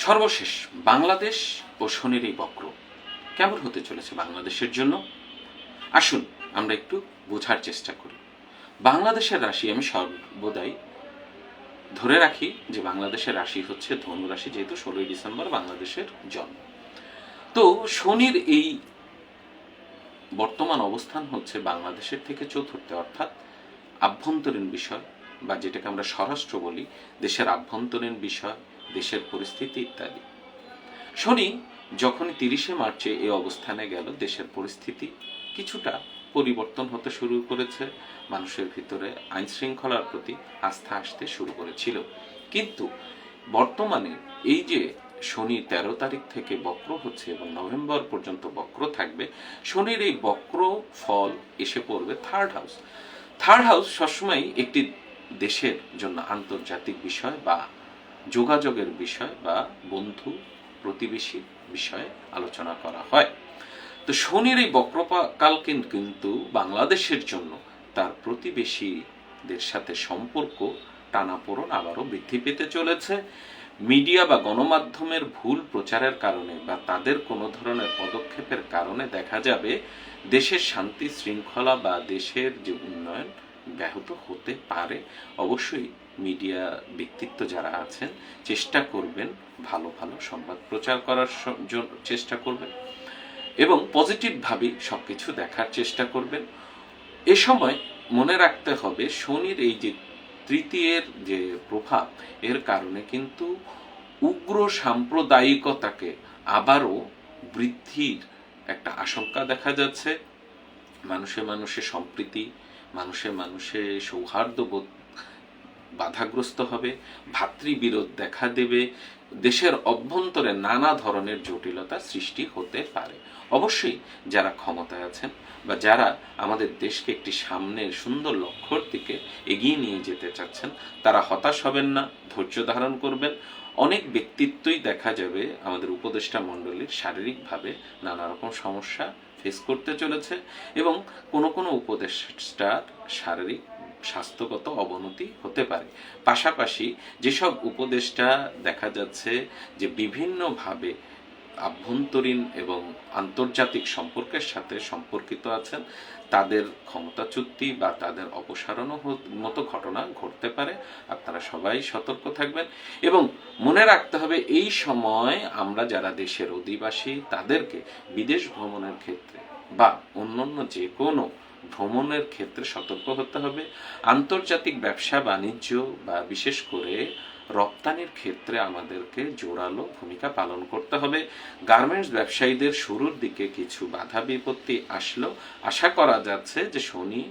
সর্বশেষ বাংলাদেশ ও শনির এই বক্র কেমন হতে চলেছে বাংলাদেশের জন্য, আসুন আমরা একটু বোঝার চেষ্টা করি। বাংলাদেশের রাশি আমি সর্বদাই ধরে রাখি যে বাংলাদেশের রাশি হচ্ছে ধনু রাশি, যেহেতু 16ই ডিসেম্বর বাংলাদেশের জন্ম। তো শনির এই বর্তমান অবস্থান হচ্ছে বাংলাদেশের থেকে চতুর্থে, অর্থাৎ আভ্যন্তরীণ বিষয় বা যেটাকে আমরা স্বরাষ্ট্র বলি, দেশের আভ্যন্তরীণ বিষয়, দেশের পরিস্থিতি ইত্যাদি। শনি যখনই 30শে মার্চে এই অবস্থানে গেল, দেশের পরিস্থিতি কিছুটা পরিবর্তন হতে শুরু করেছে, মানুষের ভিতরে আইন শৃঙ্খলার প্রতি আস্থা আসতে শুরু করেছিল। কিন্তু বর্তমানে এই যে শনি 13 তারিখ থেকে বক্র হচ্ছে এবং নভেম্বর পর্যন্ত বক্র থাকবে, শনির এই বক্র ফল এসে পড়বে থার্ড হাউস। থার্ড হাউস সবসময় একটি দেশের জন্য আন্তর্জাতিক বিষয় বা যোগাযোগের বিষয় বা বন্ধু প্রতিবেশী বিষয়ে আলোচনা করা হয়। তো শনির এই বক্রকাল কিন্তু বাংলাদেশের জন্য তার প্রতিবেশীদের সাথে সম্পর্ক টানাপোড়েন আবারও বৃদ্ধি পেতে চলেছে। মিডিয়া বা গণমাধ্যমের ভুল প্রচারের কারণে বা তাদের কোনো ধরনের পদক্ষেপের কারণে দেখা যাবে দেশের শান্তি শৃঙ্খলা বা দেশের যে উন্নয়ন ব্যাহত হতে পারে। অবশ্যই মিডিয়া ব্যক্তিত্ব যারা আছেন চেষ্টা করবেন ভালো ভালো সংবাদ প্রচার করার চেষ্টা করবেন এবং পজিটিভভাবেই সব কিছু দেখার চেষ্টা করবেন। এ সময় মনে রাখতে হবে শনির এই যে তৃতীয়ের যে প্রভাব, এর কারণে কিন্তু উগ্র সাম্প্রদায়িকতাকে আবারও বৃদ্ধির একটা আশঙ্কা দেখা যাচ্ছে। মানুষে মানুষে সম্প্রীতি, মানুষে মানুষে সৌহার্দ্যবোধ বাধাগ্রস্ত হবে, ভাতৃবিরোধ দেখা দেবে, দেশের অভ্যন্তরে নানা ধরনের জটিলতা সৃষ্টি হতে পারে। অবশ্যই যারা ক্ষমতায় আছেন বা যারা আমাদের দেশকে একটি সামনের সুন্দর লক্ষ্যর দিকে এগিয়ে নিয়ে যেতে চাচ্ছেন, তারা হতাশ হবেন না, ধৈর্য ধারণ করবেন। অনেক ব্যক্তিত্বই দেখা যাবে আমাদের উপদেষ্টা মণ্ডলীর শারীরিকভাবে নানা রকম সমস্যা ফেস করতে চলেছে এবং কোনো কোনো উপদেষ্টার শারীরিক স্বাস্থ্যগত অবনতি হতে পারে। পাশাপাশি যেসব উপদেষ্টা দেখা যাচ্ছে যে বিভিন্নভাবে আভ্যন্তরীণ এবং আন্তর্জাতিক সম্পর্কের সাথে সম্পর্কিত আছেন, তাদের ক্ষমতাচ্যুতি বা তাদের অপসারণও মতো ঘটনা ঘটতে পারে। আপনারা সবাই সতর্ক থাকবেন এবং মনে রাখতে হবে এই সময় আমরা যারা দেশের অধিবাসী তাদেরকে বিদেশ ভ্রমণের ক্ষেত্রে বা অন্যান্য যে কোনো ভ্রমণের ক্ষেত্রে সতর্ক হতে হবে। আন্তর্জাতিক ব্যবসা বাণিজ্য বা বিশেষ করে রপ্তানির ক্ষেত্রে আমাদেরকে জোরালো ভূমিকা পালন করতে হবে। গার্মেন্টস ব্যবসায়ীদের শুরুর দিকে কিছু বাধা বিপত্তি আসলেও আশা করা যাচ্ছে যে শনি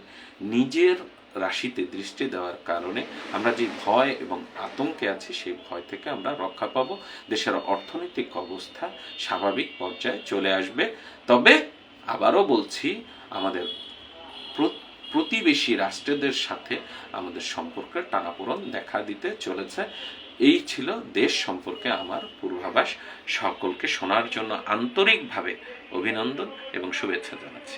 নিজের রাশিতে দৃষ্টি দেওয়ার কারণে আমরা যে ভয় এবং আতঙ্কে আছি সেই ভয় থেকে আমরা রক্ষা পাবো। দেশের অর্থনৈতিক অবস্থা স্বাভাবিক পর্যায়ে চলে আসবে। তবে আবারও বলছি, আমাদের প্রতিবেশী রাষ্ট্রদের সাথে আমাদের সম্পর্কের টানাপোড়েন দেখা দিতে চলেছে। এই ছিল দেশ সম্পর্কে আমার পূর্বাভাস। সকলকে শোনার জন্য আন্তরিকভাবে অভিনন্দন এবং শুভেচ্ছা জানাচ্ছি।